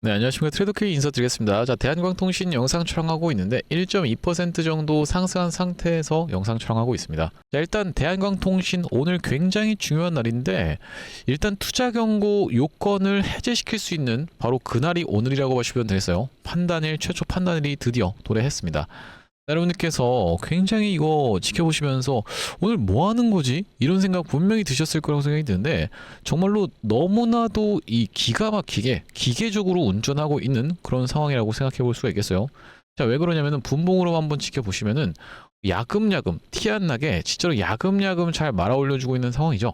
네, 안녕하십니까. 트레이더K 인사드리겠습니다. 자, 대한광통신 영상 촬영하고 있는데 1.2% 정도 상승한 상태에서 영상 촬영하고 있습니다. 자, 일단 대한광통신 오늘 굉장히 중요한 날인데 일단 투자 경고 요건을 해제시킬 수 있는 바로 그날이 오늘이라고 보시면 되겠어요. 판단일, 최초 판단일이 드디어 도래했습니다. 여러분들께서 굉장히 이거 지켜보시면서 오늘 뭐 하는 거지? 이런 생각 분명히 드셨을 거라고 생각이 드는데 정말로 너무나도 이 기가 막히게 기계적으로 운전하고 있는 그런 상황이라고 생각해 볼 수가 있겠어요. 자, 왜 그러냐면은 분봉으로 한번 지켜보시면은 야금야금 티 안 나게 진짜로 야금야금 잘 말아 올려주고 있는 상황이죠.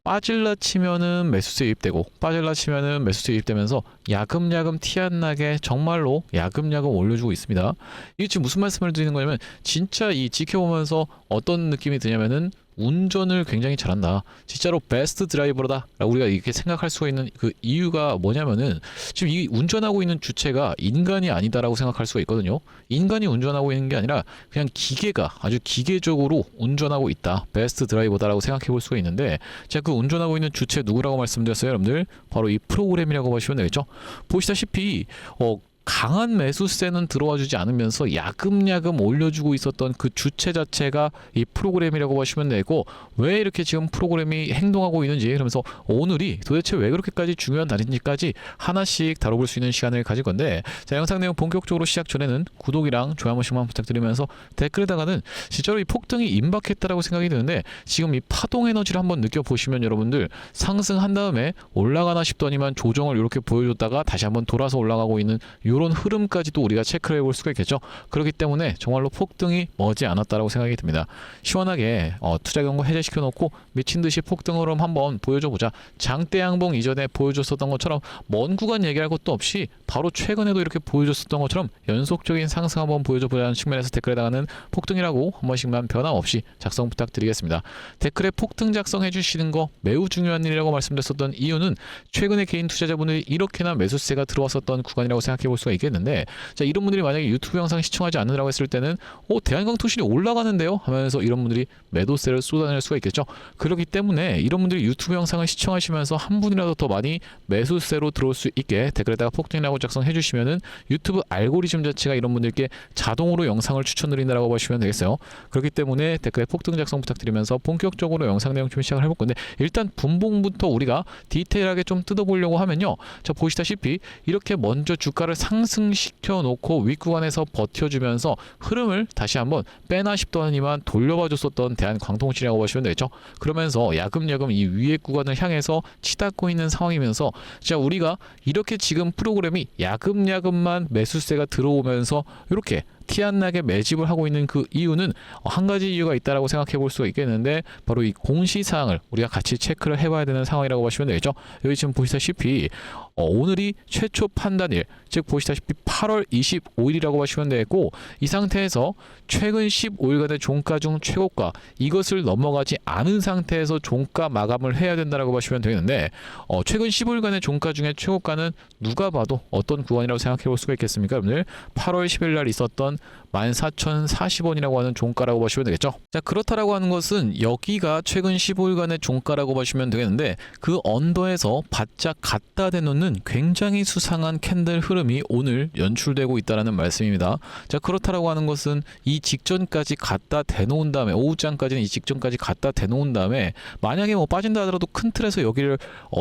빠질라 치면은 매수세 유입되고 빠질라 치면은 매수세 유입되면서 야금야금 티 안 나게 정말로 야금야금 올려주고 있습니다. 이게 지금 무슨 말씀을 드리는 거냐면 진짜 이 지켜보면서 어떤 느낌이 드냐면은 운전을 굉장히 잘한다. 진짜로 베스트 드라이버다. 라고 우리가 이렇게 생각할 수가 있는 그 이유가 뭐냐면은 지금 이 운전하고 있는 주체가 인간이 아니다라고 생각할 수가 있거든요. 인간이 운전하고 있는 게 아니라 그냥 기계가 아주 기계적으로 운전하고 있다. 베스트 드라이버다라고 생각해 볼 수가 있는데 제가 그 운전하고 있는 주체 누구라고 말씀드렸어요, 여러분들? 바로 이 프로그램이라고 보시면 되겠죠. 보시다시피 강한 매수세는 들어와 주지 않으면서 야금야금 올려주고 있었던 그 주체 자체가 이 프로그램이라고 보시면 되고 왜 이렇게 지금 프로그램이 행동하고 있는지 그러면서 오늘이 도대체 왜 그렇게까지 중요한 날인지까지 하나씩 다뤄볼 수 있는 시간을 가질 건데 자, 영상 내용 본격적으로 시작 전에는 구독이랑 좋아요 한 번씩만 부탁드리면서 댓글에다가는 진짜로 이 폭등이 임박했다라고 생각이 드는데 지금 이 파동 에너지를 한번 느껴보시면 여러분들 상승한 다음에 올라가나 싶더니만 조정을 이렇게 보여줬다가 다시 한번 돌아서 올라가고 있는 이런 흐름까지도 우리가 체크를 해볼 수가 있겠죠. 그렇기 때문에 정말로 폭등이 머지 않았다라고 생각이 듭니다. 시원하게 투자 경고 해제시켜 놓고 미친 듯이 폭등 흐름 한번 보여줘 보자. 장대 양봉 이전에 보여줬었던 것처럼 먼 구간 얘기할 것도 없이 바로 최근에도 이렇게 보여줬었던 것처럼 연속적인 상승 한번 보여줘 보자는 측면에서 댓글에다가는 폭등이라고 한 번씩만 변함없이 작성 부탁드리겠습니다. 댓글에 폭등 작성해 주시는 거 매우 중요한 일이라고 말씀드렸었던 이유는 최근에 개인 투자자분들이 이렇게나 매수세가 들어왔었던 구간이라고 생각해 볼 수가 있겠는데 자, 이런 분들이 만약에 유튜브 영상 시청하지 않느라고 했을 때는 대한광통신이 올라가는데요 하면서 이런 분들이 매도세를 쏟아낼 수가 있겠죠. 그렇기 때문에 이런 분들이 유튜브 영상을 시청하시면서 한 분이라도 더 많이 매수세로 들어올 수 있게 댓글에다가 폭등이라고 작성해 주시면은 유튜브 알고리즘 자체가 이런 분들께 자동으로 영상을 추천드린다라고 보시면 되겠어요. 그렇기 때문에 댓글에 폭등 작성 부탁드리면서 본격적으로 영상 내용 좀 시작을 해볼 건데 일단 분봉부터 우리가 디테일하게 좀 뜯어보려고 하면요. 자, 보시다시피 이렇게 먼저 주가를 상승시켜 놓고 윗구간에서 버텨주면서 흐름을 다시 한번 빼나 싶더니만 돌려봐 줬었던 대한광통신이라고 보시면 되겠죠. 그러면서 야금야금 이 위에 구간을 향해서 치닫고 있는 상황이면서 자, 우리가 이렇게 지금 프로그램이 야금야금만 매수세가 들어오면서 이렇게 티 안 나게 매집을 하고 있는 그 이유는 한 가지 이유가 있다라고 생각해 볼 수가 있겠는데 바로 이 공시사항을 우리가 같이 체크를 해봐야 되는 상황이라고 보시면 되겠죠. 여기 지금 보시다시피 오늘이 최초 판단일, 즉 보시다시피 8월 25일이라고 보시면 되겠고 이 상태에서 최근 15일간의 종가 중 최고가 이것을 넘어가지 않은 상태에서 종가 마감을 해야 된다라고 보시면 되는데 최근 15일간의 종가 중에 최고가는 누가 봐도 어떤 구간이라고 생각해 볼 수가 있겠습니까? 여러분들 8월 10일 날 있었던 14,040원이라고 하는 종가라고 보시면 되겠죠. 자, 그렇다라고 하는 것은 여기가 최근 15일간의 종가라고 보시면 되겠는데 그 언더에서 바짝 갖다 대놓는 굉장히 수상한 캔들 흐름이 오늘 연출되고 있다는 말씀입니다. 자, 그렇다라고 하는 것은 이 직전까지 갖다 대놓은 다음에 오후장까지는 이 직전까지 갖다 대놓은 다음에 만약에 빠진다 하더라도 큰 틀에서 여기를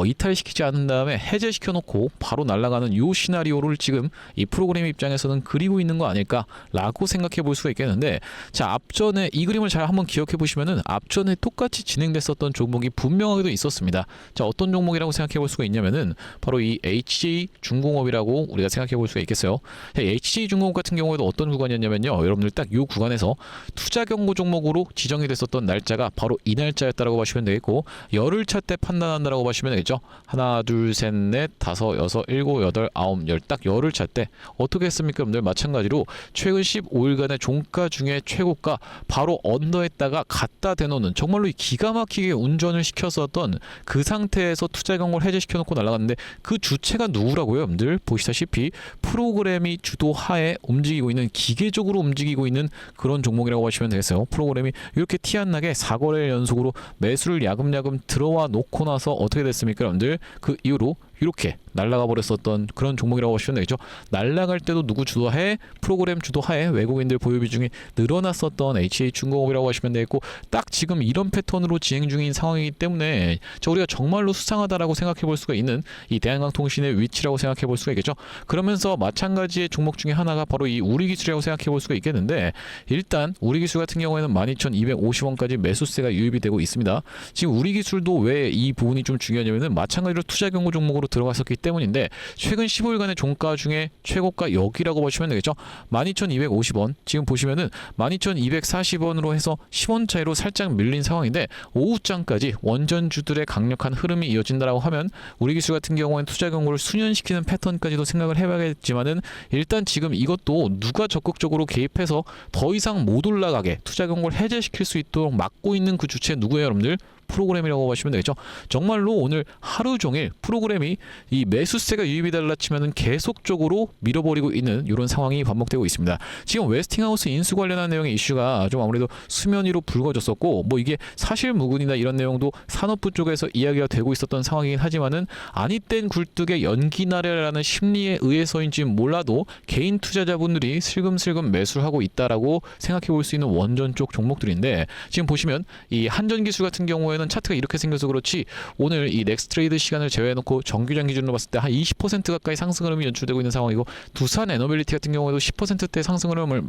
이탈시키지 않은 다음에 해제시켜 놓고 바로 날아가는 이 시나리오를 지금 이 프로그램 입장에서는 그리고 있는 거 아닐까라고 생각해 볼 수가 있겠는데 자, 앞전에 이 그림을 잘 한번 기억해 보시면은 앞전에 똑같이 진행됐었던 종목이 분명하게도 있었습니다. 자, 어떤 종목이라고 생각해 볼 수가 있냐면은 바로 이 HJ중공업이라고 우리가 생각해 볼 수가 있겠어요. HJ중공업 같은 경우에도 어떤 구간이었냐면요. 여러분들 딱 이 구간에서 투자 경고 종목으로 지정이 됐었던 날짜가 바로 이 날짜였다라고 보시면 되겠고 열흘차 때 판단한다라고 보시면 되겠죠. 하나, 둘, 셋, 넷, 다섯, 여섯, 일곱, 여덟, 아홉, 열 딱 열흘차 때 어떻게 했습니까? 여러분들 마찬가지로 최근 15일간의 종가 중에 최고가 바로 언더에다가 갖다 대놓는 정말로 기가 막히게 운전을 시켰었던 그 상태에서 투자 경고를 해제시켜 놓고 날아갔는데 그 주체가 누구라고요? 여러분들 보시다시피 프로그램이 주도하에 움직이고 있는 기계적으로 움직이고 있는 그런 종목이라고 보시면 되겠어요. 프로그램이 이렇게 티 안 나게 4거래일 연속으로 매수를 야금야금 들어와 놓고 나서 어떻게 됐습니까? 여러분들 그 이후로 이렇게 날아가 버렸었던 그런 종목이라고 보시면 되겠죠. 날아갈 때도 누구 주도하에, 프로그램 주도하에 외국인들 보유 비중이 늘어났었던 HH중공업이라고 하시면 되겠고, 딱 지금 이런 패턴으로 진행 중인 상황이기 때문에 우리가 정말로 수상하다라고 생각해 볼 수가 있는 이 대한광통신의 위치라고 생각해 볼 수가 있겠죠. 그러면서 마찬가지의 종목 중에 하나가 바로 이 우리기술이라고 생각해 볼 수가 있겠는데, 일단 우리기술 같은 경우에는 12,250원까지 매수세가 유입이 되고 있습니다. 지금 우리기술도 왜 이 부분이 좀 중요하냐면은 마찬가지로 투자 경고 종목으로 들어갔었기 때문인데, 최근 15일간의 종가 중에 최고가 여기라고 보시면 되겠죠. 12,250원, 지금 보시면은 12,240원으로 해서 10원 차이로 살짝 밀린 상황인데, 오후장까지 원전주들의 강력한 흐름이 이어진다라고 하면 우리기술 같은 경우에는 투자 경고를 수년시키는 패턴까지도 생각을 해봐야겠지만은, 일단 지금 이것도 누가 적극적으로 개입해서 더 이상 못 올라가게 투자 경고를 해제시킬 수 있도록 막고 있는 그 주체 누구예요, 여러분들? 프로그램이라고 보시면 되겠죠. 정말로 오늘 하루 종일 프로그램이 이 매수세가 유입이 달라치면은 계속적으로 밀어버리고 있는 이런 상황이 반복되고 있습니다. 지금 웨스팅하우스 인수 관련한 내용의 이슈가 좀 아무래도 수면 위로 불거졌었고, 뭐 이게 사실 무근이나 이런 내용도 산업부 쪽에서 이야기가 되고 있었던 상황이긴 하지만은, 아니 땐 굴뚝의 연기나래라는 심리에 의해서인지 몰라도 개인 투자자분들이 슬금슬금 매수하고 있다라고 생각해 볼 수 있는 원전 쪽 종목들인데, 지금 보시면 이 한전기술 같은 경우에는 차트가 이렇게 생겨서 그렇지 오늘 이 넥스트레이드 시간을 제외해놓고 정규장 기준으로 봤을 때 한 20% 가까이 상승 흐름이 연출되고 있는 상황이고, 두산 에너빌리티 같은 경우에도 10%대 상승 흐름을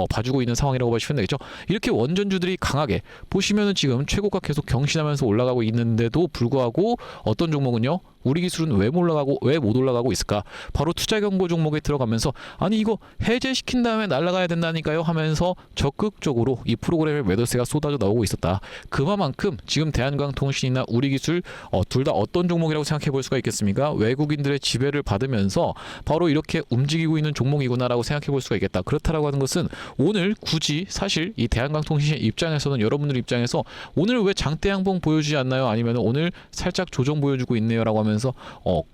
봐주고 있는 상황이라고 보시면 되겠죠. 이렇게 원전주들이 강하게 보시면은 지금 최고가 계속 경신하면서 올라가고 있는데도 불구하고 어떤 종목은요, 우리 기술은 왜 못 올라가고 있을까? 바로 투자 경고 종목에 들어가면서, 아니 이거 해제시킨 다음에 날아가야 된다니까요 하면서 적극적으로 이 프로그램의 매도세가 쏟아져 나오고 있었다. 그만큼 지금 대한광통신이나 우리기술 둘 다 어떤 종목이라고 생각해 볼 수가 있겠습니까? 외국인들의 지배를 받으면서 바로 이렇게 움직이고 있는 종목이구나라고 생각해 볼 수가 있겠다. 그렇다라고 하는 것은 오늘 굳이 사실 이 대한광통신 입장에서는, 여러분들 입장에서 오늘 왜 장대 양봉 보여주지 않나요? 아니면 오늘 살짝 조정 보여주고 있네요라고 하면서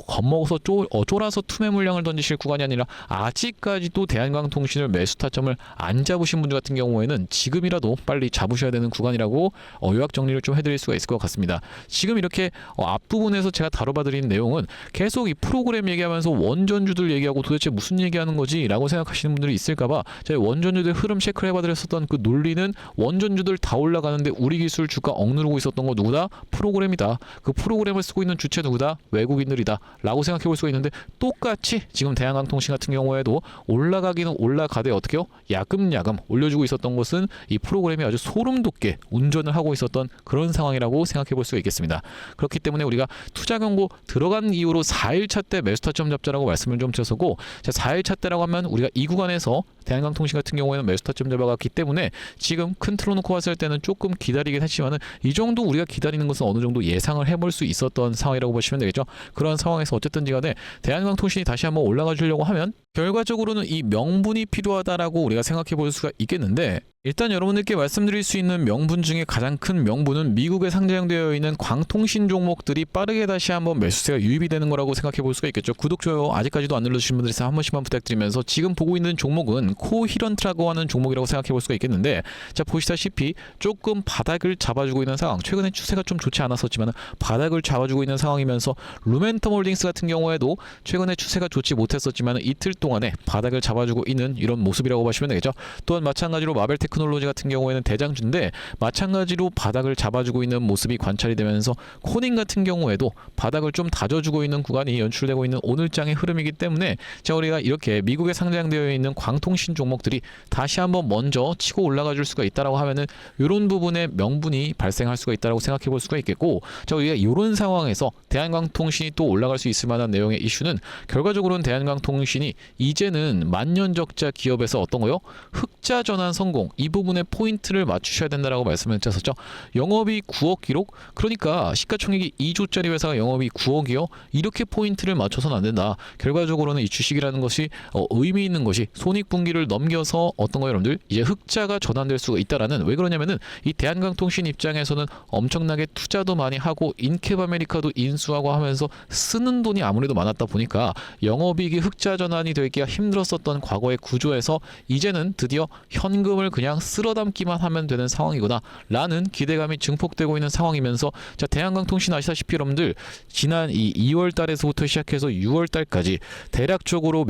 겁먹어서 쫄아서 투매 물량을 던지실 구간이 아니라, 아직까지도 대한광통신을 매수 타점을 안 잡으신 분들 같은 경우에는 지금이라도 빨리 잡으셔야 되는 구간이라고 요약 정리를 좀 해드릴 수가 있을 것 같습니다. 지금 이렇게 앞부분에서 제가 다뤄봐드린 내용은 계속 이 프로그램 얘기하면서 원전주들 얘기하고 도대체 무슨 얘기하는 거지? 라고 생각하시는 분들이 있을까봐 제가 원전주들 흐름 체크를 해봐드렸었던 그 논리는, 원전주들 다 올라가는데 우리기술 주가 억누르고 있었던 거 누구다? 프로그램이다. 그 프로그램을 쓰고 있는 주체 누구다? 외국인들이다 라고 생각해 볼 수가 있는데, 똑같이 지금 대한광통신 같은 경우에도 올라가기는 올라가되 어떻게요? 야금야금 올려주고 있었던 것은 이 프로그램이 아주 소름 돋게 운전을 하고 있었던 그런 상황이라고 생각해 볼 수가 있겠습니다. 그렇기 때문에 우리가 투자 경고 들어간 이후로 4일차 때 매수 타점 잡자라고 말씀을 좀 드렸었고, 4일차 때라고 하면 우리가 이 구간에서 대한광통신 같은 경우에는 매수 타점 잡아갔기 때문에 지금 큰 틀어 놓고 봤을 때는 조금 기다리긴 했지만은, 이 정도 우리가 기다리는 것은 어느 정도 예상을 해볼 수 있었던 상황이라고 보시면 되겠죠. 그런 상황에서 어쨌든지 간에 대한광통신이 다시 한번 올라가 주려고 하면 결과적으로는 이 명분이 필요하다라고 우리가 생각해 볼 수가 있겠는데, 일단 여러분들께 말씀드릴 수 있는 명분 중에 가장 큰 명분은 미국에 상장되어 있는 광통신 종목들이 빠르게 다시 한번 매수세가 유입이 되는 거라고 생각해 볼 수가 있겠죠. 구독, 좋아요 아직까지도 안 눌러주신 분들 있으면 한 번씩만 부탁드리면서, 지금 보고 있는 종목은 코히런트라고 하는 종목이라고 생각해 볼 수가 있겠는데, 자 보시다시피 조금 바닥을 잡아주고 있는 상황, 최근에 추세가 좀 좋지 않았었지만 바닥을 잡아주고 있는 상황이면서, 루멘텀 홀딩스 같은 경우에도 최근에 추세가 좋지 못했었지만 이틀 동안에 바닥을 잡아주고 있는 이런 모습이라고 보시면 되겠죠. 또한 마찬가지로 마벨 테크놀로지 같은 경우에는 대장주인데 마찬가지로 바닥을 잡아주고 있는 모습이 관찰이 되면서, 코닝 같은 경우에도 바닥을 좀 다져주고 있는 구간이 연출되고 있는 오늘장의 흐름이기 때문에, 자 우리가 이렇게 미국에 상장되어 있는 광통신 종목들이 다시 한번 먼저 치고 올라가 줄 수가 있다라고 하면은 이런 부분에 명분이 발생할 수가 있다라고 생각해 볼 수가 있겠고, 자 우리가 이런 상황에서 대한광통신이 또 올라갈 수 있을 만한 내용의 이슈는, 결과적으로는 대한광통신이 이제는 만년적자 기업에서 어떤 거요? 흑자 전환 성공, 이 부분에 포인트를 맞추셔야 된다라고 말씀을 드렸었죠. 영업이 9억 기록, 그러니까 시가총액이 2조짜리 회사가 영업이 9억이요. 이렇게 포인트를 맞춰서는 안 된다. 결과적으로는 이 주식이라는 것이 의미 있는 것이 손익분기를 넘겨서 어떤 거 여러분들 이제 흑자가 전환될 수가 있다라는, 왜 그러냐면은 이 대한광통신 입장에서는 엄청나게 투자도 많이 하고 인캡 아메리카도 인수하고 하면서 쓰는 돈이 아무래도 많았다 보니까 영업이익이 흑자 전환이 되기 잡기가 힘들었었던 과거의 구조에서 이제는 드디어 현금을 그냥 쓸어담기만 하면 되는 상황이구나 라는 기대감이 증폭되고 있는 상황이면서, 자, 대한광통신 아시다시피 여러분들 지난 이 2월 달에서부터 시작해서 6월 달까지 대략적으로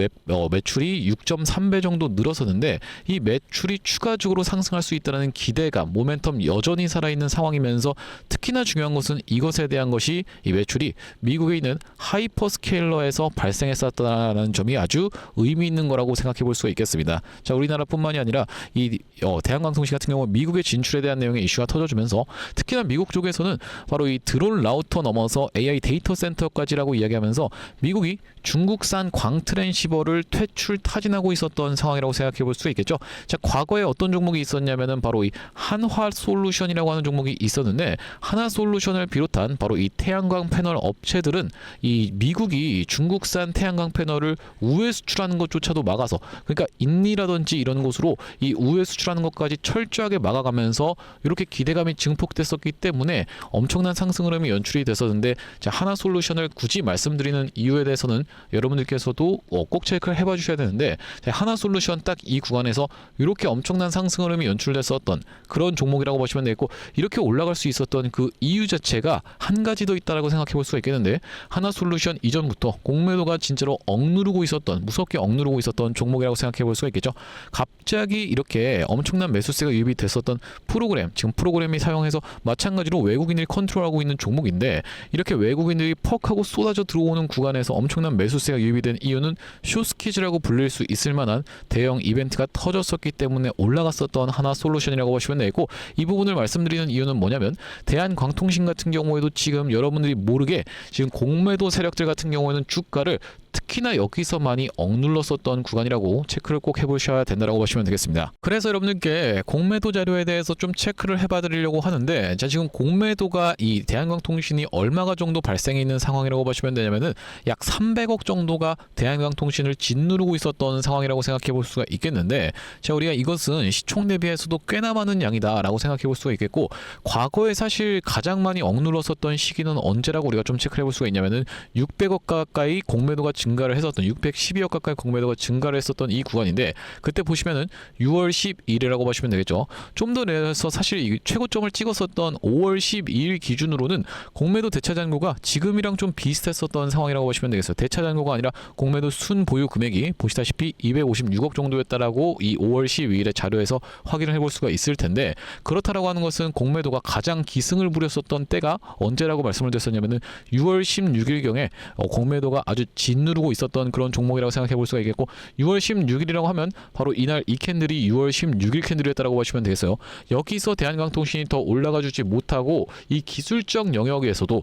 매출이 6.3배 정도 늘었었는데, 이 매출이 추가적으로 상승할 수 있다는 기대감, 모멘텀 여전히 살아있는 상황이면서, 특히나 중요한 것은 이것에 대한 것이 이 매출이 미국에 있는 하이퍼스케일러에서 발생했었다는 점이 아주 의미 있는 거라고 생각해 볼 수가 있겠습니다. 자, 우리나라뿐만이 아니라 이 대한광통신 같은 경우 미국의 진출에 대한 내용의 이슈가 터져주면서, 특히나 미국 쪽에서는 바로 이 드론 라우터 넘어서 AI 데이터 센터까지라고 이야기하면서 미국이 중국산 광 트랜시버를 퇴출 타진하고 있었던 상황이라고 생각해 볼 수 있겠죠. 자, 과거에 어떤 종목이 있었냐면은 바로 이 한화 솔루션이라고 하는 종목이 있었는데, 한화 솔루션을 비롯한 바로 이 태양광 패널 업체들은 이 미국이 중국산 태양광 패널을 우회 수출하는 것조차도 막아서, 그러니까 인니라든지 이런 곳으로 이 우회 수출하는 것까지 철저하게 막아가면서 이렇게 기대감이 증폭됐었기 때문에 엄청난 상승 흐름이 연출이 됐었는데, 자, 한화 솔루션을 굳이 말씀드리는 이유에 대해서는 여러분들께서도 꼭 체크를 해봐 주셔야 되는데, 자, 한화 솔루션 딱 이 구간에서 이렇게 엄청난 상승 흐름이 연출됐었던 그런 종목이라고 보시면 되겠고, 이렇게 올라갈 수 있었던 그 이유 자체가 한 가지 더 있다라고 생각해 볼 수가 있겠는데, 한화 솔루션 이전부터 공매도가 진짜로 억누르고 있었던, 무섭게 억누르고 있었던 종목이라고 생각해 볼 수가 있겠죠. 갑자기 이렇게 엄청난 매수세가 유입이 됐었던 프로그램, 지금 프로그램이 사용해서 마찬가지로 외국인들이 컨트롤하고 있는 종목인데, 이렇게 외국인들이 퍽하고 쏟아져 들어오는 구간에서 엄청난 매수세가 유입이 된 이유는 쇼스키즈라고 불릴 수 있을 만한 대형 이벤트가 터졌었기 때문에 올라갔었던 한화 솔루션이라고 보시면 되겠고, 이 부분을 말씀드리는 이유는 뭐냐면, 대한광통신 같은 경우에도 지금 여러분들이 모르게 지금 공매도 세력들 같은 경우에는 주가를 특히나 여기서 많이 억눌렀었던 구간이라고 체크를 꼭 해보셔야 된다고 보시면 되겠습니다. 그래서 여러분들께 공매도 자료에 대해서 좀 체크를 해봐 드리려고 하는데, 자, 지금 공매도가 이 대한광통신이 얼마가 정도 발생해 있는 상황이라고 보시면 되냐면은 약 300억 정도가 대한광통신을 짓누르고 있었던 상황이라고 생각해 볼 수가 있겠는데, 자, 우리가 이것은 시총 대비해서도 꽤나 많은 양이다 라고 생각해 볼 수가 있겠고, 과거에 사실 가장 많이 억눌렀었던 시기는 언제라고 우리가 좀 체크를 해볼 수가 있냐면은 600억 가까이 공매도가 증가를 했었던, 612억 가까이 공매도가 증가를 했었던 이 구간인데, 그때 보시면은 6월 12일이라고 보시면 되겠죠. 좀 더 내서 사실 이 최고점을 찍었었던 5월 12일 기준으로는 공매도 대차 잔고가 지금이랑 좀 비슷했었던 상황이라고 보시면 되겠어요. 대차 잔고가 아니라 공매도 순 보유 금액이 보시다시피 256억 정도였다라고 이 5월 12일의 자료에서 확인을 해볼 수가 있을 텐데, 그렇다라고 하는 것은 공매도가 가장 기승을 부렸었던 때가 언제라고 말씀을 드렸었냐면은 6월 16일경에 공매도가 아주 짓누르고 있었던 그런 종목이라고 생각해 볼 수가 있겠고, 6월 16일이라고 하면 바로 이날 이 캔들이 6월 16일 캔들이었다라고 보시면 되겠어요. 여기서 대한광통신이 더 올라가 주지 못하고 이 기술적 영역에서도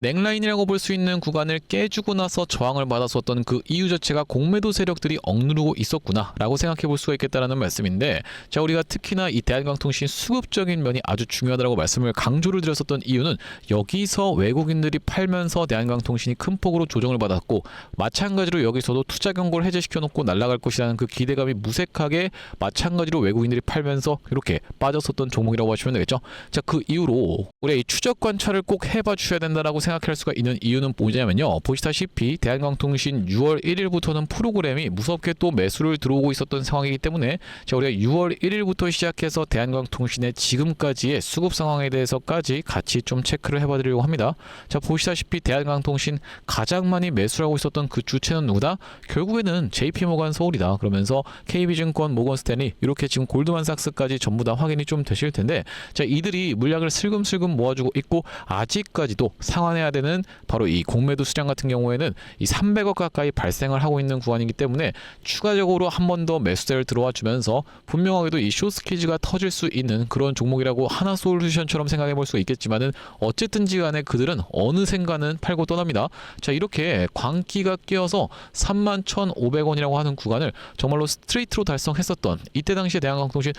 넥라인이라고 볼 수 있는 구간을 깨주고 나서 저항을 받았었던 그 이유 자체가 공매도 세력들이 억누르고 있었구나 라고 생각해 볼 수가 있겠다라는 말씀인데, 자, 우리가 특히나 이 대한광통신 수급적인 면이 아주 중요하다고 말씀을 강조를 드렸었던 이유는, 여기서 외국인들이 팔면서 대한광통신이 큰 폭으로 조정을 받았고, 마찬가지로 여기서도 투자 경고를 해제시켜 놓고 날아갈 것이라는 그 기대감이 무색하게 마찬가지로 외국인들이 팔면서 이렇게 빠졌었던 종목이라고 하시면 되겠죠. 자, 그 이후로 우리가 이 추적 관찰을 꼭 해봐 주셔야 된다라고 생각할 수가 있는 이유는 뭐냐면요, 보시다시피 대한광통신 6월 1일부터는 프로그램이 무섭게 또 매수를 들어오고 있었던 상황이기 때문에, 자, 우리가 6월 1일부터 시작해서 대한광통신의 지금까지의 수급 상황에 대해서까지 같이 좀 체크를 해봐드리려고 합니다. 자, 보시다시피 대한광통신 가장 많이 매수를 하고 있었던 그 주체는 누구다? 결국에는 JP모간 서울이다. 그러면서 KB증권, 모건스탠리, 이렇게 지금 골드만삭스까지 전부 다 확인이 좀 되실 텐데, 자, 이들이 물량을 슬금슬금 모아주고 있고, 아직까지도 상환해야 되는 바로 이 공매도 수량 같은 경우에는 이 300억 가까이 발생을 하고 있는 구간이기 때문에, 추가적으로 한 번 더 매수세를 들어와 주면서 분명하게도 이 쇼스키즈가 터질 수 있는 그런 종목이라고 한화 솔루션처럼 생각해 볼 수가 있겠지만은, 어쨌든지 간에 그들은 어느샌가는 팔고 떠납니다. 자, 이렇게 광기가 끼어서 31,500원이라고 하는 구간을 정말로 스트레이트로 달성했었던, 이때 당시에 대한광통신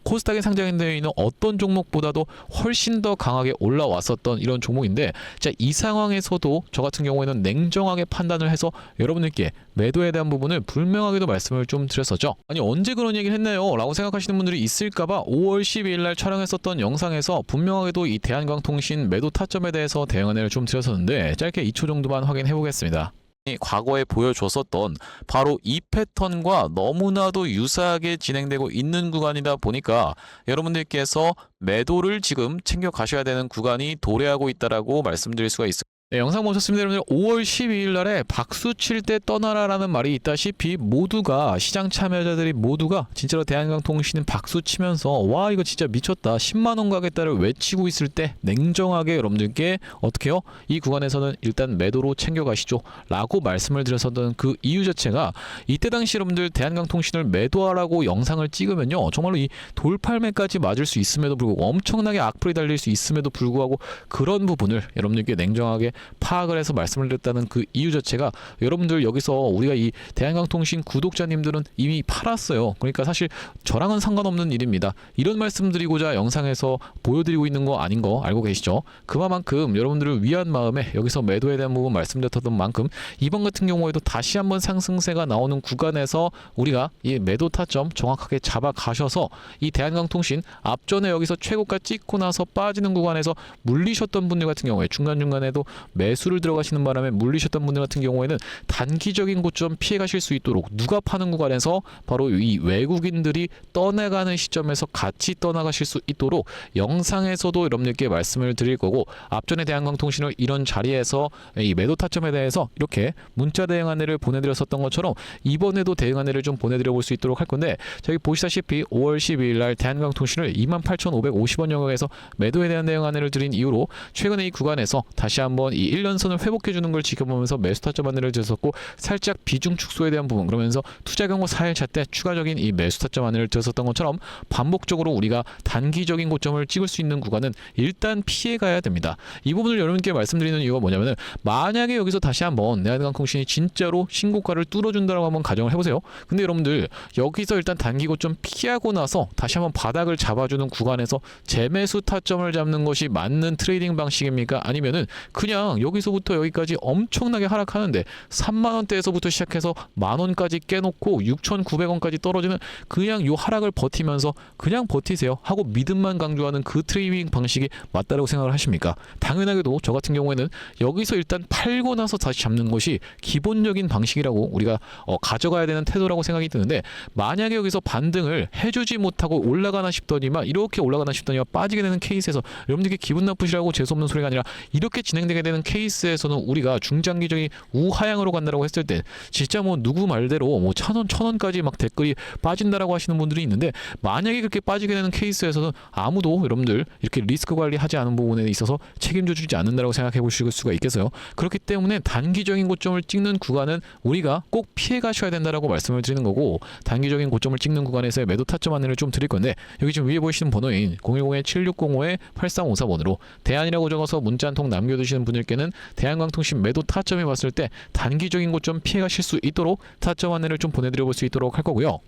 코스닥에 상장되어 있는 어떤 종목보다도 훨씬 더 강하게 올라왔었던 이런 종목인데, 자, 이 상황에서도 저 같은 경우에는 냉정하게 판단을 해서 여러분들께 매도에 대한 부분을 분명하게도 말씀을 좀 드렸었죠. 아니, 언제 그런 얘기를 했나요? 라고 생각하시는 분들이 있을까봐 5월 12일 날 촬영했었던 영상에서 분명하게도 이 대한광통신 매도 타점에 대해서 대응안내를 좀 드렸었는데, 짧게 2초 정도만 확인해 보겠습니다. 과거에 보여줬었던 바로 이 패턴과 너무나도 유사하게 진행되고 있는 구간이다 보니까 여러분들께서 매도를 지금 챙겨 가셔야 되는 구간이 도래하고 있다라고 말씀드릴 수가 있습니다. 네, 영상 보셨습니다. 여러분들 5월 12일 날에 박수 칠 때 떠나라라는 말이 있다시피 모두가 시장 참여자들이 모두가 진짜로 대한강통신은 박수 치면서 와 이거 진짜 미쳤다 10만원 가겠다를 외치고 있을 때 냉정하게 여러분들께 어떻게 해요? 이 구간에서는 일단 매도로 챙겨가시죠 라고 말씀을 드렸었던 그 이유 자체가 이때 당시 여러분들 대한강통신을 매도하라고 영상을 찍으면요 정말로 이 돌팔매까지 맞을 수 있음에도 불구하고 엄청나게 악플이 달릴 수 있음에도 불구하고 그런 부분을 여러분들께 냉정하게 파악을 해서 말씀을 드렸다는 그 이유 자체가 여러분들 여기서 우리가 이 대한강통신 구독자님들은 이미 팔았어요. 그러니까 사실 저랑은 상관없는 일입니다. 이런 말씀드리고자 영상에서 보여드리고 있는 거 아닌 거 알고 계시죠? 그만큼 여러분들을 위한 마음에 여기서 매도에 대한 부분 말씀드렸던 만큼 이번 같은 경우에도 다시 한번 상승세가 나오는 구간에서 우리가 이 매도 타점 정확하게 잡아 가셔서 이 대한강통신 앞전에 여기서 최고가 찍고 나서 빠지는 구간에서 물리셨던 분들 같은 경우에 중간중간에도 매수를 들어가시는 바람에 물리셨던 분들 같은 경우에는 단기적인 고점 피해 가실 수 있도록 누가 파는 구간에서 바로 이 외국인들이 떠나가는 시점에서 같이 떠나가실 수 있도록 영상에서도 여러분들께 말씀을 드릴 거고 앞전에 대한강통신을 이런 자리에서 이 매도 타점에 대해서 이렇게 문자 대응 안내를 보내드렸었던 것처럼 이번에도 대응 안내를 좀 보내드려 볼 수 있도록 할 건데 저기 보시다시피 5월 12일 날 대한강통신을 28,550원 영역에서 매도에 대한 대응 안내를 드린 이후로 최근에 이 구간에서 다시 한번 이 1년선을 회복해주는 걸 지켜보면서 매수 타점 안내를 드렸었고 살짝 비중 축소에 대한 부분 그러면서 투자 경고 4일차 때 추가적인 이 매수 타점 안내를 드렸었던 것처럼 반복적으로 우리가 단기적인 고점을 찍을 수 있는 구간은 일단 피해 가야 됩니다. 이 부분을 여러분께 말씀드리는 이유가 뭐냐면은 만약에 여기서 다시 한번 대한강통신이 진짜로 신고가를 뚫어준다라고 한번 가정을 해보세요. 근데 여러분들 여기서 일단 단기 고점 피하고 나서 다시 한번 바닥을 잡아주는 구간에서 재매수 타점을 잡는 것이 맞는 트레이딩 방식입니까? 아니면은 그냥 여기서부터 여기까지 엄청나게 하락하는데 3만원대에서부터 시작해서 만원까지 깨놓고 6,900원까지 떨어지는 그냥 요 하락을 버티면서 그냥 버티세요 하고 믿음만 강조하는 그 트레이딩 방식이 맞다라고 생각을 하십니까? 당연하게도 저 같은 경우에는 여기서 일단 팔고 나서 다시 잡는 것이 기본적인 방식이라고 우리가 가져가야 되는 태도라고 생각이 드는데 만약에 여기서 반등을 해주지 못하고 올라가나 싶더니만 이렇게 올라가나 싶더니만 빠지게 되는 케이스에서 여러분들께 기분 나쁘시라고 재수없는 소리가 아니라 이렇게 진행되게 되는 케이스에서는 우리가 중장기적인 우하향으로 간다라고 했을 때 진짜 뭐 누구 말대로 뭐 1,000원까지 막 댓글이 빠진다라고 하시는 분들이 있는데 만약에 그렇게 빠지게 되는 케이스에서는 아무도 여러분들 이렇게 리스크 관리하지 않은 부분에 있어서 책임져 주지 않는다라고 생각해 보실 수가 있겠어요. 그렇기 때문에 단기적인 고점을 찍는 구간은 우리가 꼭 피해 가셔야 된다라고 말씀을 드리는 거고 단기적인 고점을 찍는 구간에서의 매도 타점 안내를 좀 드릴 건데 여기 지금 위에 보이시는 번호인 010-7605-8354번으로 대안이라고 적어서 문자 한 통 남겨두시는 분들께는 대한강통신 매도 타점이 왔을 때 단기적인 고점 피해 가실 수 있도록 타점 안내를 좀 보내드려 볼 수 있도록 할 거고요.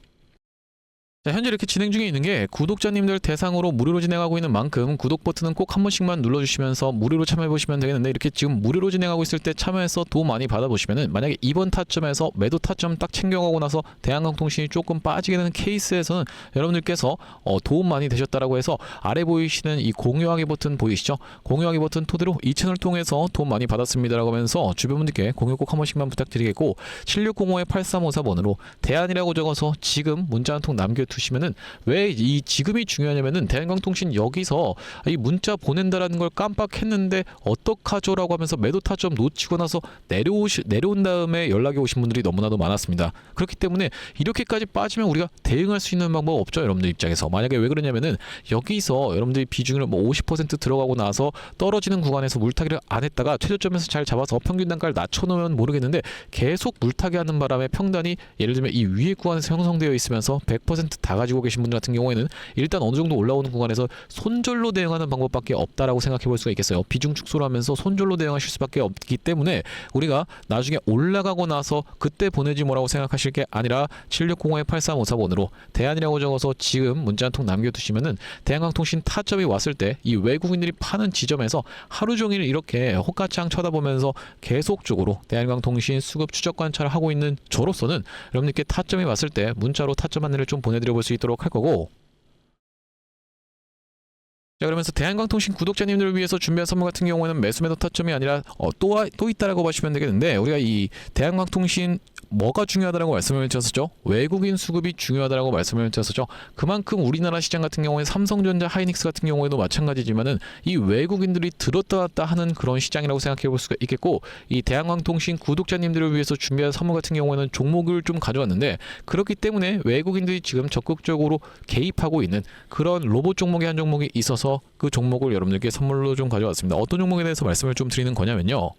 자, 현재 이렇게 진행 중에 있는 게 구독자님들 대상으로 무료로 진행하고 있는 만큼 구독 버튼은 꼭 한 번씩만 눌러주시면서 무료로 참여해 보시면 되겠는데 이렇게 지금 무료로 진행하고 있을 때 참여해서 도움 많이 받아보시면은 만약에 이번 타점에서 매도 타점 딱 챙겨가고 나서 대한강통신이 조금 빠지게 되는 케이스에서는 여러분들께서 도움 많이 되셨다라고 해서 아래 보이시는 이 공유하기 버튼 보이시죠? 공유하기 버튼 토대로 이 채널 통해서 도움 많이 받았습니다라고 하면서 주변 분들께 공유 꼭 한 번씩만 부탁드리겠고 7605-8354번으로 대안이라고 적어서 지금 문자 한 통 남겨 두시면은 왜 이 지금이 중요하냐면은 대한강통신 여기서 이 문자 보낸다라는 걸 깜빡했는데 어떡하죠라고 하면서 매도 타점 놓치고 나서 내려온 다음에 연락이 오신 분들이 너무나도 많았습니다. 그렇기 때문에 이렇게까지 빠지면 우리가 대응할 수 있는 방법 없죠, 여러분들 입장에서. 만약에 왜 그러냐면은 여기서 여러분들이 비중을 뭐 50% 들어가고 나서 떨어지는 구간에서 물타기를 안 했다가 최저점에서 잘 잡아서 평균 단가를 낮춰놓으면 모르겠는데 계속 물타기 하는 바람에 평단이 예를 들면 이 위에 구간에서 형성되어 있으면서 100% 다 가지고 계신 분들 같은 경우에는 일단 어느 정도 올라오는 구간에서 손절로 대응하는 방법밖에 없다라고 생각해 볼 수가 있겠어요. 비중 축소를 하면서 손절로 대응하실 수밖에 없기 때문에 우리가 나중에 올라가고 나서 그때 보내지 뭐라고 생각하실 게 아니라 7605-8354번으로 대안이라고 적어서 지금 문자 한 통 남겨두시면은 대한강통신 타점이 왔을 때 이 외국인들이 파는 지점에서 하루 종일 이렇게 호가창 쳐다보면서 계속적으로 대한강통신 수급 추적 관찰을 하고 있는 저로서는 여러분들께 타점이 왔을 때 문자로 타점 안내를 좀 보내드려 볼 수 있도록 할 거고 자, 그러면서 대한광통신 구독자님들을 위해서 준비한 선물 같은 경우에는 매수 매도 타점이 아니라 또 있다라고 보시면 되겠는데, 우리가 이 대한광통신 뭐가 중요하다라고 말씀을 드렸었죠. 외국인 수급이 중요하다라고 말씀을 드렸었죠. 그만큼 우리나라 시장 같은 경우에 삼성전자, 하이닉스 같은 경우에도 마찬가지지만은 이 외국인들이 들었다 놨다 하는 그런 시장이라고 생각해 볼 수가 있겠고, 이 대한광통신 구독자님들을 위해서 준비한 선물 같은 경우에는 종목을 좀 가져왔는데, 그렇기 때문에 외국인들이 지금 적극적으로 개입하고 있는 그런 로봇 종목의 한 종목이 있어서 그 종목을 여러분들께 선물로 좀 가져왔습니다. 어떤 종목에 대해서 말씀을 좀 드리는 거냐면요.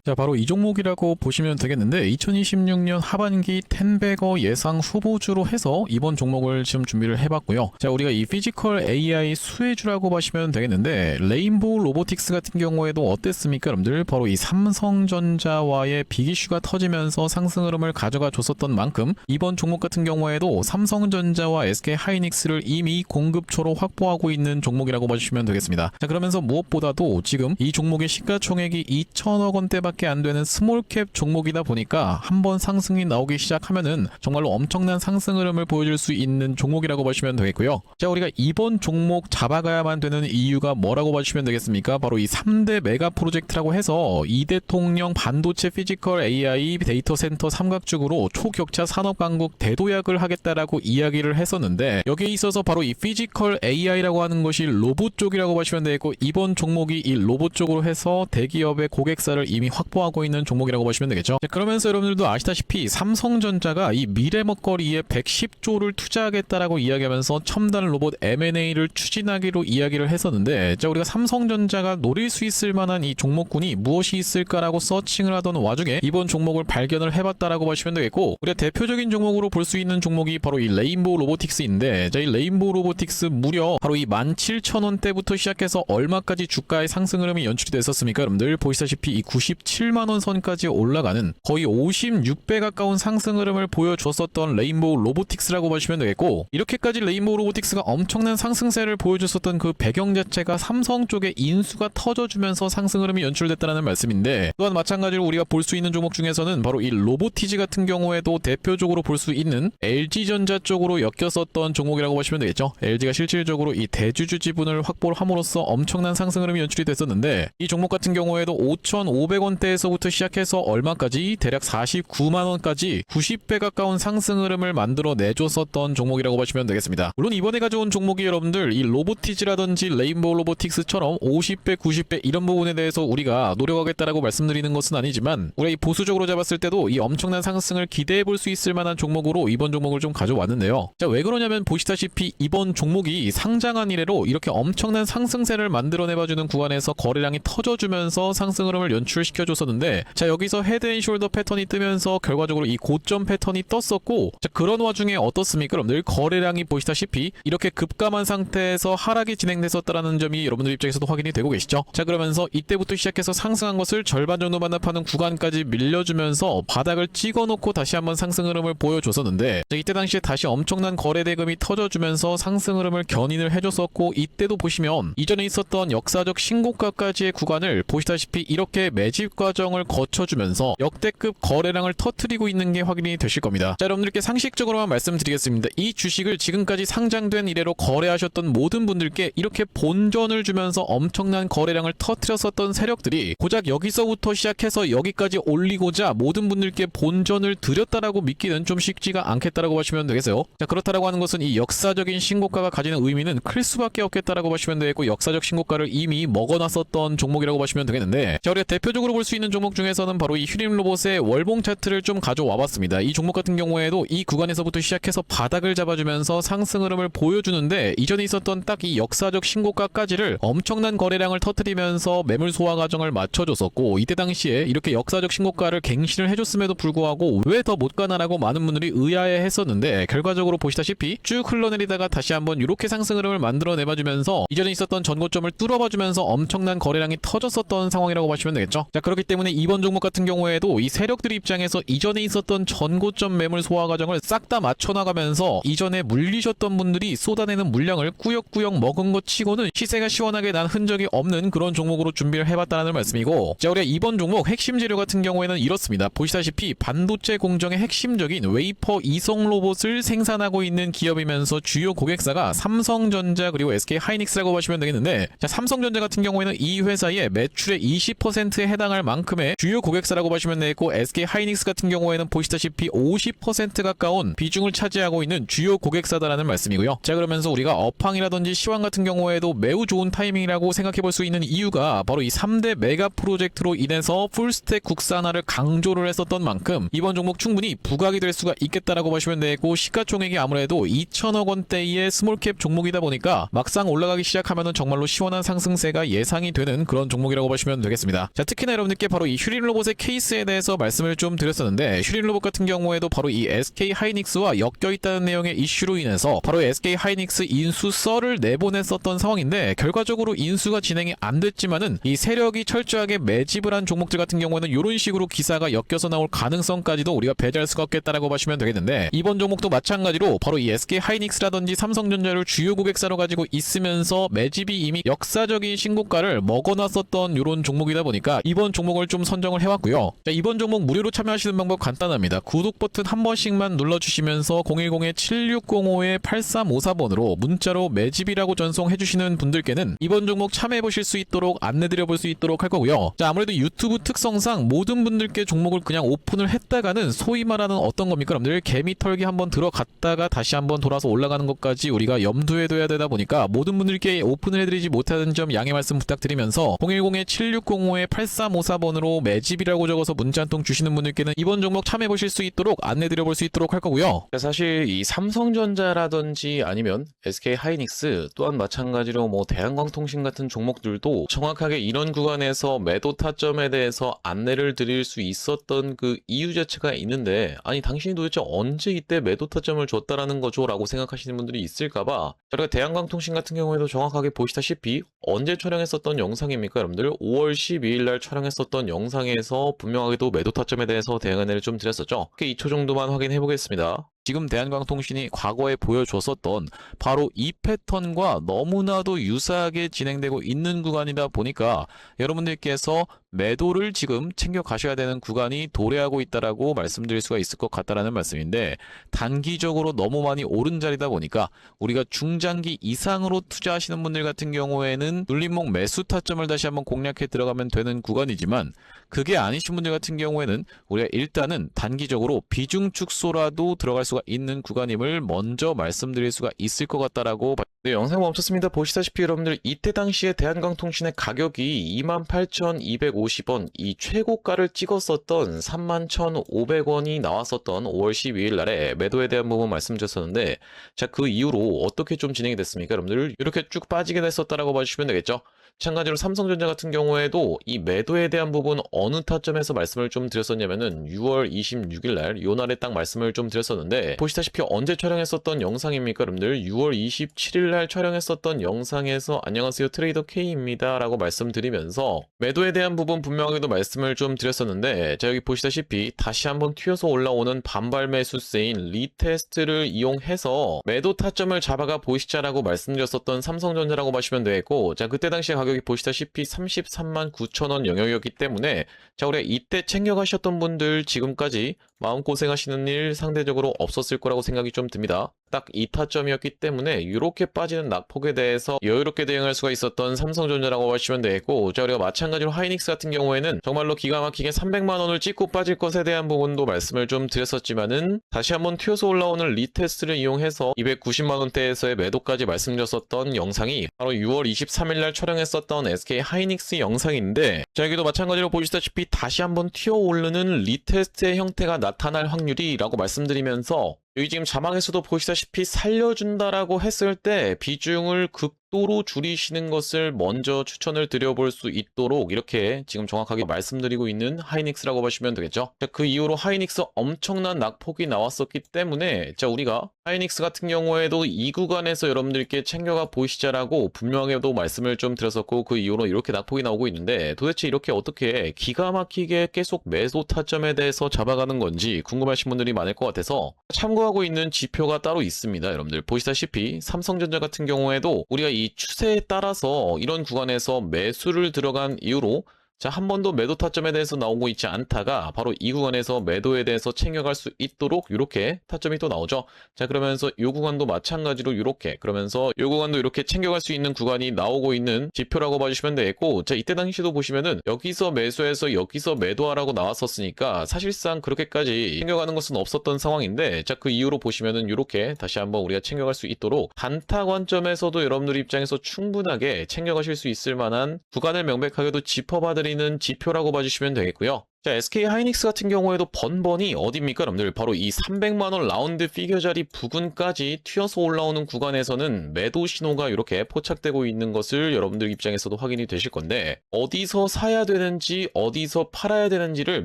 자, 바로 이 종목이라고 보시면 되겠는데, 2026년 하반기 텐베거 예상 후보주로 해서 이번 종목을 지금 준비를 해봤고요. 자, 우리가 이 피지컬 AI 수혜주라고 보시면 되겠는데, 레인보우 로보틱스 같은 경우에도 어땠습니까, 여러분들? 바로 이 삼성전자와의 빅이슈가 터지면서 상승 흐름을 가져가 줬었던 만큼 이번 종목 같은 경우에도 삼성전자와 SK 하이닉스를 이미 공급처로 확보하고 있는 종목이라고 보시면 되겠습니다. 자, 그러면서 무엇보다도 지금 이 종목의 시가총액이 2천억 원대밖에 안 되는 스몰캡 종목이다 보니까 한번 상승이 나오기 시작하면은 정말로 엄청난 상승 흐름을 보여줄 수 있는 종목이라고 보시면 되겠고요. 자, 우리가 이번 종목 잡아가야만 되는 이유가 뭐라고 보시면 되겠습니까? 바로 이 3대 메가 프로젝트라고 해서 이대통령 반도체 피지컬 AI 데이터 센터 삼각죽으로 초격차 산업 강국 대도약을 하겠다라고 이야기를 했었는데, 여기에 있어서 바로 이 피지컬 AI라고 하는 것이 로봇 쪽이라고 보시면 되겠고, 이번 종목이 이 로봇 쪽으로 해서 대기업의 고객사를 이미 확보하고 있는 종목이라고 보시면 되겠죠. 자, 그러면서 여러분들도 아시다시피 삼성전자가 이 미래 먹거리에 110조를 투자하겠다라고 이야기하면서 첨단 로봇 M&A를 추진하기로 이야기를 했었는데, 자, 우리가 삼성전자가 노릴 수 있을 만한 이 종목군이 무엇이 있을까라고 서칭을 하던 와중에 이번 종목을 발견을 해봤다라고 보시면 되겠고, 우리가 대표적인 종목으로 볼 수 있는 종목이 바로 이 레인보우 로보틱스인데, 자, 이 레인보우 로보틱스 무려 바로 이 17,000원대부터 시작해서 얼마까지 주가의 상승 흐름이 연출이 됐었습니까? 여러분들 보시다시피 이 97만원 선까지 올라가는 거의 56배 가까운 상승 흐름을 보여줬었던 레인보우 로보틱스라고 보시면 되겠고, 이렇게까지 레인보우 로보틱스가 엄청난 상승세를 보여줬었던 그 배경 자체가 삼성 쪽의 인수가 터져주면서 상승 흐름이 연출됐다는 말씀인데, 또한 마찬가지로 우리가 볼 수 있는 종목 중에서는 바로 이 로보티지 같은 경우에도 대표적으로 볼 수 있는 LG전자 쪽으로 엮였었던 종목이라고 보시면 되겠죠. LG가 실질적으로 이 대주주 지분을 확보를 함으로써 엄청난 상승 흐름이 연출이 됐었는데, 이 종목 같은 경우에도 5,500원대에서부터 시작해서 얼마까지 대략 49만원까지 90배 가까운 상승 흐름을 만들어 내줬었던 종목이라고 보시면 되겠습니다. 물론 이번에 가져온 종목이 여러분들 이 로보티지라든지 레인보우 로보틱스처럼 50배, 90배 이런 부분에 대해서 우리가 노력하겠다라고 말씀드리는 것은 아니지만, 우리가 이 보수적으로 잡았을 때도 이 엄청난 상승을 기대해 볼 수 있을 만한 종목으로 이번 종목을 좀 가져왔는데요. 자, 왜 그러냐면 보시다시피 이번 종목이 상장한 이래로 이렇게 엄청난 상승세를 만들어내봐주는 구간에서 거래량이 터져주면서 상승 흐름을 연출시켜줬었는데, 자, 여기서 헤드앤숄더 패턴이 뜨면서 결과적으로 이 고점 패턴이 떴었고, 자, 그런 와중에 어떻습니까? 여러분들 거래량이 보시다시피 이렇게 급감한 상태에서 하락이 진행됐었다라는 점이 여러분들 입장에서도 확인이 되고 계시죠. 자, 그러면서 이때부터 시작해서 상승한 것을 절반 정도 반납하는 구간까지 밀려주면서 바닥을 찍어놓고 다시 한번 상승 흐름을 보여줬었는데, 자, 이때 당시에 다시 엄청난 거래 대금이 터져주면서 상승 흐름을 견인을 해줬었고, 이때도 보시면 이전에 있었던 역사적 신고가까지의 구간을 보시다시피 이렇게 매집 과정을 거쳐주면서 역대급 거래량을 터뜨리고 있는 게 확인이 되실 겁니다. 자, 여러분들께 상식적으로만 말씀드리겠습니다. 이 주식을 지금까지 상장된 이래로 거래하셨던 모든 분들께 이렇게 본전을 주면서 엄청난 거래량을 터뜨렸었던 세력들이 고작 여기서부터 시작해서 여기까지 올리고자 모든 분들께 본전을 드렸다라고 믿기는 좀 쉽지가 않겠다라고 보시면 되겠어요. 자, 그렇다라고 하는 것은 이 역사적인 신고가가 가지는 의미는 클 수밖에 없겠다라고 보시면 되겠고, 역사적 신고가를 이미 먹어놨었던 종목이라고 보시면 되겠는데, 자, 우리가 대표적으로 볼 수 있는 종목 중에서는 바로 이 휴림 로봇의 월봉 차트를 좀 가져와 봤습니다. 이 종목 같은 경우에도 이 구간에서부터 시작해서 바닥을 잡아주면서 상승 흐름을 보여주는데, 이전에 있었던 딱 이 역사적 신고가까지를 엄청난 거래량을 터뜨리면서 매물 소화 과정을 맞춰줬었고, 이때 당시에 이렇게 역사적 신고가를 갱신을 해줬음에도 불구하고 왜 더 못 가나라고 많은 분들이 의아해 했었는데, 결과적으로 보시다시피 쭉 흘러내리다가 다시 한번 이렇게 상승 흐름을 만들어 내봐주면서 이전에 있었던 전고점을 뚫어봐주면서 엄청난 거래량이 터졌었던 상황이라고 보시면 되겠죠. 자, 그렇기 그렇기 때문에 이번 종목 같은 경우에도 이 세력들 입장에서 이전에 있었던 전고점 매물 소화 과정을 싹 다 맞춰나가면서 이전에 물리셨던 분들이 쏟아내는 물량을 꾸역꾸역 먹은 것 치고는 시세가 시원하게 난 흔적이 없는 그런 종목으로 준비를 해봤다는 말씀이고, 자, 우리가 이번 종목 핵심 재료 같은 경우에는 이렇습니다. 보시다시피 반도체 공정의 핵심적인 웨이퍼 이성 로봇을 생산하고 있는 기업이면서 주요 고객사가 삼성전자 그리고 SK하이닉스라고 보시면 되겠는데, 자, 삼성전자 같은 경우에는 이 회사의 매출의 20%에 해당할 만큼의 주요 고객사라고 보시면 되겠고, SK하이닉스 같은 경우에는 보시다시피 50% 가까운 비중을 차지하고 있는 주요 고객사다라는 말씀이고요. 자, 그러면서 우리가 업황이라든지 시황 같은 경우에도 매우 좋은 타이밍이라고 생각해 볼 수 있는 이유가 바로 이 3대 메가 프로젝트로 인해서 풀스택 국산화를 강조를 했었던 만큼 이번 종목 충분히 부각이 될 수가 있겠다라고 보시면 되고, 시가총액이 아무래도 2천억 원대의 스몰캡 종목이다 보니까 막상 올라가기 시작하면은 정말로 시원한 상승세가 예상이 되는 그런 종목이라고 보시면 되겠습니다. 자, 특히나 여러분들께 바로 이 휴린 로봇의 케이스에 대해서 말씀을 좀 드렸었는데, 휴린 로봇 같은 경우에도 바로 이 SK하이닉스와 엮여 있다는 내용의 이슈로 인해서 바로 SK하이닉스 인수 썰을 내보냈었던 상황인데, 결과적으로 인수가 진행이 안 됐지만은 이 세력이 철저하게 매집을 한 종목들 같은 경우에는 이런 식으로 기사가 엮여서 나올 가능성까지도 우리가 배제할 수가 없겠다라고 보시면 되겠는데, 이번 종목도 마찬가지로 바로 이 SK하이닉스라든지 삼성전자를 주요 고객사로 가지고 있으면서 매집이 이미 역사적인 신고가를 먹어놨었던 이런 종목이다 보니까 이번 종목을 좀 선정을 해왔고요. 자, 이번 종목 무료로 참여하시는 방법 간단합니다. 구독 버튼 한 번씩만 눌러주시면서 010-7605-8354번으로 문자로 매집이라고 전송해주시는 분들께는 이번 종목 참여해보실 수 있도록 안내드려볼 수 있도록 할 거고요. 자, 아무래도 유튜브 특성상 모든 분들께 종목을 그냥 오픈을 했다가는 소위 말하는 어떤 겁니까? 여러분들 개미 털기 한번 들어갔다가 다시 한번 돌아서 올라가는 것까지 우리가 염두에 둬야 되다 보니까 모든 분들께 오픈을 해드리지 못하는 점 양해 말씀 부탁드리면서 010-7605-8354번으로 매집이라고 적어서 문자 한 통 주시는 분들께는 이번 종목 참여해보실 수 있도록 안내드려볼 수 있도록 할 거고요. 사실 이 삼성전자라든지 아니면 SK하이닉스 또한 마찬가지로 뭐 대한광통신 같은 종목들도 정확하게 이런 구간에서 매도 타점에 대해서 안내를 드릴 수 있었던 그 이유 자체가 있는데, 아니 당신이 도대체 언제 이때 매도 타점을 줬다라는 거죠? 라고 생각하시는 분들이 있을까봐 저희가 대한광통신 같은 경우에도 정확하게 보시다시피 언제 촬영했었던 영상입니까? 여러분들 5월 12일 날 촬영했었던 영상에서 분명하게도 매도 타점에 대해서 대응 안내를 좀 드렸었죠. 2초 정도만 확인해 보겠습니다. 지금 대한광통신이 과거에 보여줬었던 바로 이 패턴과 너무나도 유사하게 진행되고 있는 구간이다 보니까 여러분들께서 매도를 지금 챙겨 가셔야 되는 구간이 도래하고 있다라고 말씀드릴 수가 있을 것 같다라는 말씀인데, 단기적으로 너무 많이 오른 자리다 보니까 우리가 중장기 이상으로 투자하시는 분들 같은 경우에는 눌림목 매수 타점을 다시 한번 공략해 들어가면 되는 구간이지만, 그게 아니신 분들 같은 경우에는 우리가 일단은 단기적으로 비중 축소라도 들어갈 수가 있는 구간임을 먼저 말씀드릴 수가 있을 것 같다라고. 네, 영상 멈췄습니다. 보시다시피 여러분들 이때 당시에 대한광통신의 가격이 28,250원, 이 최고가를 찍었었던 31,500원이 나왔었던 5월 12일 날에 매도에 대한 부분 말씀드렸었는데, 자, 그 이후로 어떻게 좀 진행이 됐습니까? 여러분들 이렇게 쭉 빠지게 됐었다라고 봐주시면 되겠죠. 마찬가지로 삼성전자 같은 경우에도 이 매도에 대한 부분 어느 타점에서 말씀을 좀 드렸었냐면은 6월 26일 날, 요 날에 딱 말씀을 좀 드렸었는데, 보시다시피 언제 촬영했었던 영상입니까? 여러분들 6월 27일 날 촬영했었던 영상에서 안녕하세요 트레이더 K입니다 라고 말씀드리면서 매도에 대한 부분 분명하게도 말씀을 좀 드렸었는데, 자, 여기 보시다시피 다시 한번 튀어서 올라오는 반발 매수세인 리테스트를 이용해서 매도 타점을 잡아가 보시자라고 말씀드렸었던 삼성전자라고 보시면 되겠고, 자, 그때 당시에 가격이 보시다시피 33만 9천원 영역이었기 때문에, 자, 우리 이때 챙겨가셨던 분들 지금까지 마음고생하시는 일 상대적으로 없었을 거라고 생각이 좀 듭니다. 딱 이 타점이었기 때문에 이렇게 빠지는 낙폭에 대해서 여유롭게 대응할 수가 있었던 삼성전자라고 하시면 되겠고, 자, 우리가 마찬가지로 하이닉스 같은 경우에는 정말로 기가 막히게 300만 원을 찍고 빠질 것에 대한 부분도 말씀을 좀 드렸었지만은 다시 한번 튀어서 올라오는 리테스트를 이용해서 290만 원대에서의 매도까지 말씀드렸었던 영상이 바로 6월 23일 날 촬영했었던 SK 하이닉스 영상인데, 자, 여기도 마찬가지로 보시다시피 다시 한번 튀어오르는 리테스트의 형태가 나타날 확률이라고 말씀드리면서, 여기 지금 자막에서도 보시다시피 살려준다라고 했을 때 비중을 극도로 줄이시는 것을 먼저 추천을 드려볼 수 있도록 이렇게 지금 정확하게 말씀드리고 있는 하이닉스라고 보시면 되겠죠. 자, 그 이후로 하이닉스 엄청난 낙폭이 나왔었기 때문에 자, 우리가 하이닉스 같은 경우에도 이 구간에서 여러분들께 챙겨가 보시자라고 분명하게도 말씀을 좀 드렸었고 그 이후로 이렇게 낙폭이 나오고 있는데 도대체 이렇게 어떻게 기가 막히게 계속 매도 타점에 대해서 잡아가는 건지 궁금하신 분들이 많을 것 같아서 참고하고 있는 지표가 따로 있습니다. 여러분들 보시다시피 삼성전자 같은 경우에도 우리가 이 추세에 따라서 이런 구간에서 매수를 들어간 이후로 자, 한 번도 매도 타점에 대해서 나오고 있지 않다가 바로 이 구간에서 매도에 대해서 챙겨갈 수 있도록 이렇게 타점이 또 나오죠. 자, 그러면서 이 구간도 마찬가지로 이렇게 그러면서 이 구간도 이렇게 챙겨갈 수 있는 구간이 나오고 있는 지표라고 봐주시면 되겠고 자, 이때 당시도 보시면은 여기서 매수해서 여기서 매도하라고 나왔었으니까 사실상 그렇게까지 챙겨가는 것은 없었던 상황인데 자, 그 이후로 보시면은 이렇게 다시 한번 우리가 챙겨갈 수 있도록 단타 관점에서도 여러분들 입장에서 충분하게 챙겨가실 수 있을 만한 구간을 명백하게도 짚어봐드리는 지표라고 봐주시면 되겠고요. 자, SK 하이닉스 같은 경우에도 번번이 어디입니까, 여러분들? 바로 이 300만 원 라운드 피겨 자리 부근까지 튀어서 올라오는 구간에서는 매도 신호가 이렇게 포착되고 있는 것을 여러분들 입장에서도 확인이 되실 건데 어디서 사야 되는지 어디서 팔아야 되는지를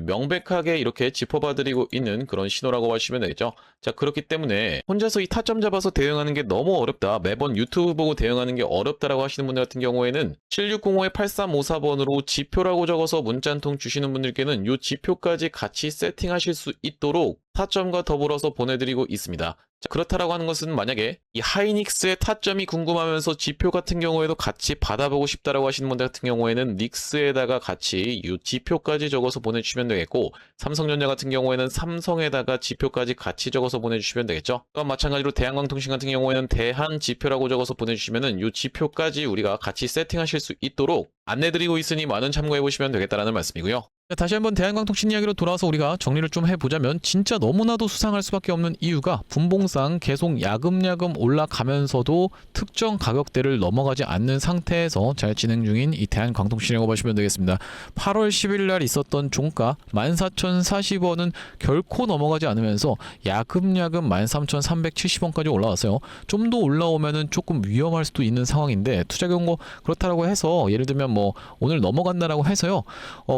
명백하게 이렇게 짚어봐드리고 있는 그런 신호라고 하시면 되겠죠. 자, 그렇기 때문에 혼자서 이 타점 잡아서 대응하는 게 너무 어렵다. 매번 유튜브 보고 대응하는 게 어렵다라고 하시는 분들 같은 경우에는 7605-8354번으로 지표라고 적어서 문자 한 통 주시는 분들께는 이 지표까지 같이 세팅하실 수 있도록 타점과 더불어서 보내드리고 있습니다. 자, 그렇다라고 하는 것은 만약에 이 하이닉스의 타점이 궁금하면서 지표 같은 경우에도 같이 받아보고 싶다라고 하시는 분들 같은 경우에는 닉스에다가 같이 이 지표까지 적어서 보내주시면 되겠고 삼성전자 같은 경우에는 삼성에다가 지표까지 같이 적어서 보내주시면 되겠죠. 또한 마찬가지로 대한광통신 같은 경우에는 대한 지표라고 적어서 보내주시면은 이 지표까지 우리가 같이 세팅하실 수 있도록 안내드리고 있으니 많은 참고해보시면 되겠다라는 말씀이고요. 자, 다시 한번 대한광통신 이야기로 돌아와서 우리가 정리를 좀 해보자면 진짜 너무나도 수상할 수밖에 없는 이유가 분봉상 계속 야금야금 올라가면서도 특정 가격대를 넘어가지 않는 상태에서 잘 진행 중인 이 대한광통신이라고 보시면 되겠습니다. 8월 10일 날 있었던 종가 14,040원은 결코 넘어가지 않으면서 야금야금 13,370원까지 올라왔어요. 좀 더 올라오면은 조금 위험할 수도 있는 상황인데 투자 경고 그렇다라고 해서 예를 들면 뭐 오늘 넘어간다라고 해서요.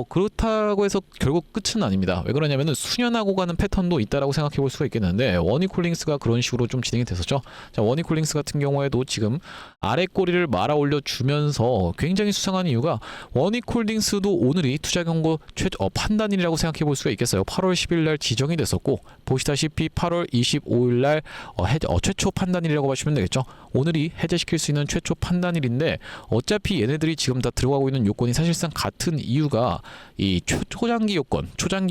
그렇다고 해서 결국 끝은 아닙니다. 왜 그러냐면은 수년하고 가는 패턴도 있다라고 생각해 볼 수가 있겠는데 원익홀딩스가 그런 식으로 좀 진행이 됐었죠. 자, 원익홀딩스 같은 경우에도 지금 아래 꼬리를 말아 올려 주면서 굉장히 수상한 이유가 원익홀딩스도 오늘이 투자 경고 판단일이라고 생각해 볼 수가 있겠어요. 8월 10일 날 지정이 됐었고 보시다시피 8월 25일 날 최초 판단일이라고 보시면 되겠죠. 오늘이 해제시킬 수 있는 최초 판단일인데 어차피 얘네들이 지금 다 들어가고 있는 요건이 사실상 같은 이유가 이 초장기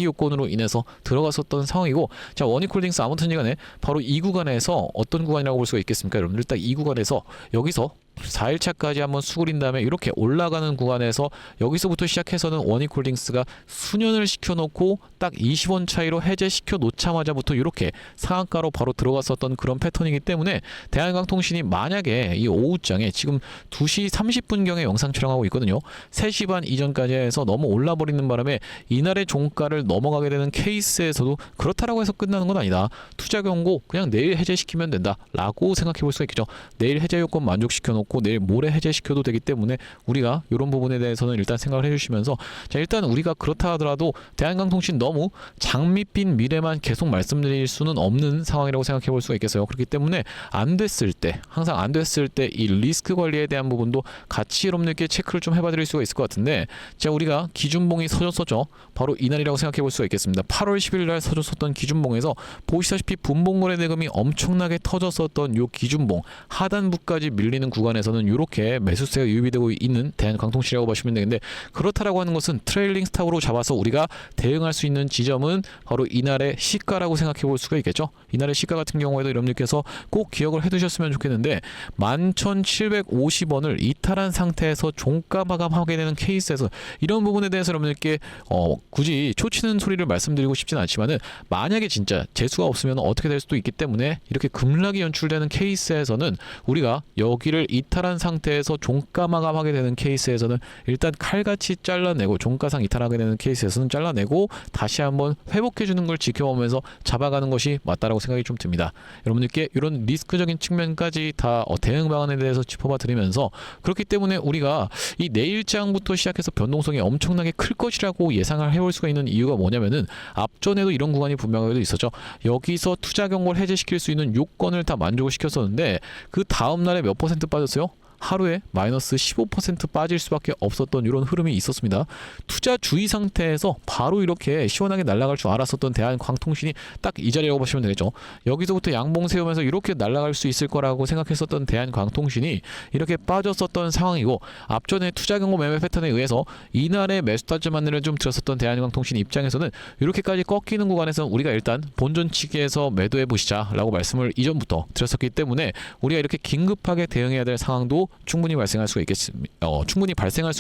요건으로 인해서 들어갔었던 상황이고 자, 원익홀딩스 아무튼 간에 바로 이 구간에서 어떤 구간이라고 볼 수가 있겠습니까? 여러분들 딱 이 구간에서 여기서 4일차까지 한번 수그린 다음에 이렇게 올라가는 구간에서 여기서부터 시작해서는 원익홀딩스가 수년을 시켜놓고 딱 20원 차이로 해제시켜 놓자마자부터 이렇게 상한가로 바로 들어갔었던 그런 패턴이기 때문에 대한광통신이 만약에 이 오후장에 지금 2시 30분경에 영상 촬영하고 있거든요. 3시 반 이전까지 해서 너무 올라버리는 바람에 이날의 종가를 넘어가게 되는 케이스에서도 그렇다라고 해서 끝나는 건 아니다. 투자 경고 그냥 내일 해제시키면 된다 라고 생각해 볼 수가 있겠죠. 내일 해제 요건 만족시켜 놓고 내일 모레 해제시켜도 되기 때문에 우리가 이런 부분에 대해서는 일단 생각을 해주시면서 자, 일단 우리가 그렇다 하더라도 대한광통신 너무 장밋빛 미래만 계속 말씀드릴 수는 없는 상황이라고 생각해 볼 수가 있겠어요. 그렇기 때문에 안 됐을 때 항상 안 됐을 때 이 리스크 관리에 대한 부분도 같이 여러분들께 체크를 좀 해봐 드릴 수가 있을 것 같은데 자, 우리가 기준봉이 서졌었죠. 바로 이날이라고 생각해 볼 수가 있겠습니다. 8월 10일 날 서졌었던 기준봉에서 보시다시피 분봉거래 대금이 엄청나게 터졌었던 요 기준봉 하단부까지 밀리는 구간에서는 이렇게 매수세가 유입이 되고 있는 대한광통신이라고 보시면 되는데 그렇다라고 하는 것은 트레일링 스탑으로 잡아서 우리가 대응할 수 있는 지점은 바로 이날의 시가라고 생각해 볼 수가 있겠죠. 이날의 시가 같은 경우에도 여러분들께서 꼭 기억을 해 두셨으면 좋겠는데 11,750원을 이탈한 상태에서 종가 마감하게 되는 케이스에서 이런 부분에 대해서 여러분들께 굳이 초치는 소리를 말씀드리고 싶지는 않지만은 만약에 진짜 재수가 없으면 어떻게 될 수도 있기 때문에 이렇게 급락이 연출되는 케이스에서는 우리가 여기를 이탈한 상태에서 종가 마감하게 되는 케이스에서는 일단 칼같이 잘라내고, 종가상 이탈하게 되는 케이스에서는 잘라내고 다시 한번 회복해주는 걸 지켜보면서 잡아가는 것이 맞다라고 생각이 좀 듭니다. 여러분들께 이런 리스크적인 측면까지 다 대응 방안에 대해서 짚어봐 드리면서, 그렇기 때문에 우리가 이 내일장부터 시작해서 변동성이 엄청나게 클 것이라고 예상을 해볼 수가 있는 이유가 뭐냐면은, 앞전에도 이런 구간이 분명하게도 있었죠. 여기서 투자 경고를 해제시킬 수 있는 요건을 다 만족을 시켰었는데 그 다음날에 몇 퍼센트 빠졌어요? 하루에 마이너스 15% 빠질 수밖에 없었던 이런 흐름이 있었습니다. 투자 주의 상태에서 바로 이렇게 시원하게 날아갈 줄 알았었던 대한광통신이 딱 이 자리라고 보시면 되겠죠. 여기서부터 양봉 세우면서 이렇게 날아갈 수 있을 거라고 생각했었던 대한광통신이 이렇게 빠졌었던 상황이고, 앞전에 투자 경고 매매 패턴에 의해서 이날의 매수 타점 안내를 좀 들었었던 대한광통신 입장에서는 이렇게까지 꺾이는 구간에서 우리가 일단 본전치기에서 매도해 보시자라고 말씀을 이전부터 드렸었기 때문에, 우리가 이렇게 긴급하게 대응해야 될 상황도 충분히 발생할 수가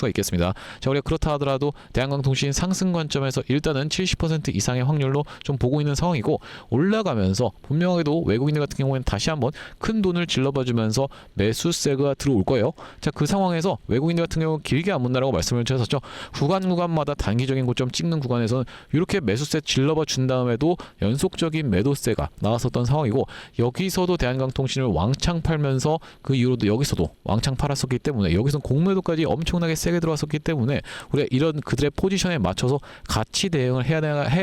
있겠습니다. 자, 우리가 그렇다 하더라도 대한광통신 상승 관점에서 일단은 70% 이상의 확률로 좀 보고 있는 상황이고, 올라가면서 분명하게도 외국인들 같은 경우에는 다시 한번 큰 돈을 질러봐주면서 매수세가 들어올 거예요. 자, 그 상황에서 외국인들 같은 경우 길게 안 문다라고 말씀을 드렸었죠. 구간마다 단기적인 고점 찍는 구간에서는 이렇게 매수세 질러봐 준 다음에도 연속적인 매도세가 나왔었던 상황이고, 여기서도 대한광통신을 왕창 팔면서 그 이후로도 여기서도 왕창 팔았었기 때문에, 여기서 공매도까지 엄청나게 세게 들어왔었기 때문에 우리가 이런 그들의 포지션에 맞춰서 같이 대응을 해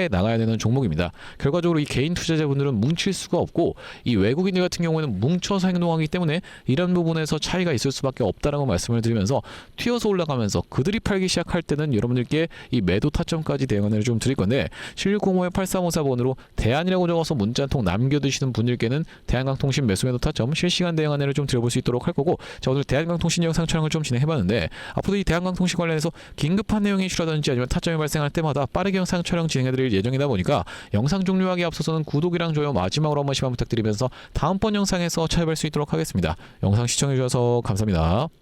나가야 되는 종목입니다. 결과적으로 이 개인 투자자분들은 뭉칠 수가 없고, 이 외국인들 같은 경우에는 뭉쳐서 행동하기 때문에 이런 부분에서 차이가 있을 수밖에 없다라고 말씀을 드리면서, 튀어서 올라가면서 그들이 팔기 시작할 때는 여러분들께 이 매도 타점까지 대응 안내를 좀 드릴 건데, 1605-8354번으로 대안이라고 적어서 문자 한 통 남겨두시는 분들께는 대한광통신 매수 매도 타점 실시간 대응 안내를 좀 드려볼 수 있도록 할 거고, 자, 오늘 대한광통신 영상 촬영을 좀 진행해봤는데, 앞으로도 이 대한광통신 관련해서 긴급한 내용이 이슈라든지 아니면 타점이 발생할 때마다 빠르게 영상 촬영 진행해드릴 예정이다 보니까, 영상 종료하기 앞서서는 구독이랑 좋아요 마지막으로 한 번씩만 부탁드리면서 다음번 영상에서 찾아뵐 수 있도록 하겠습니다. 영상 시청해주셔서 감사합니다.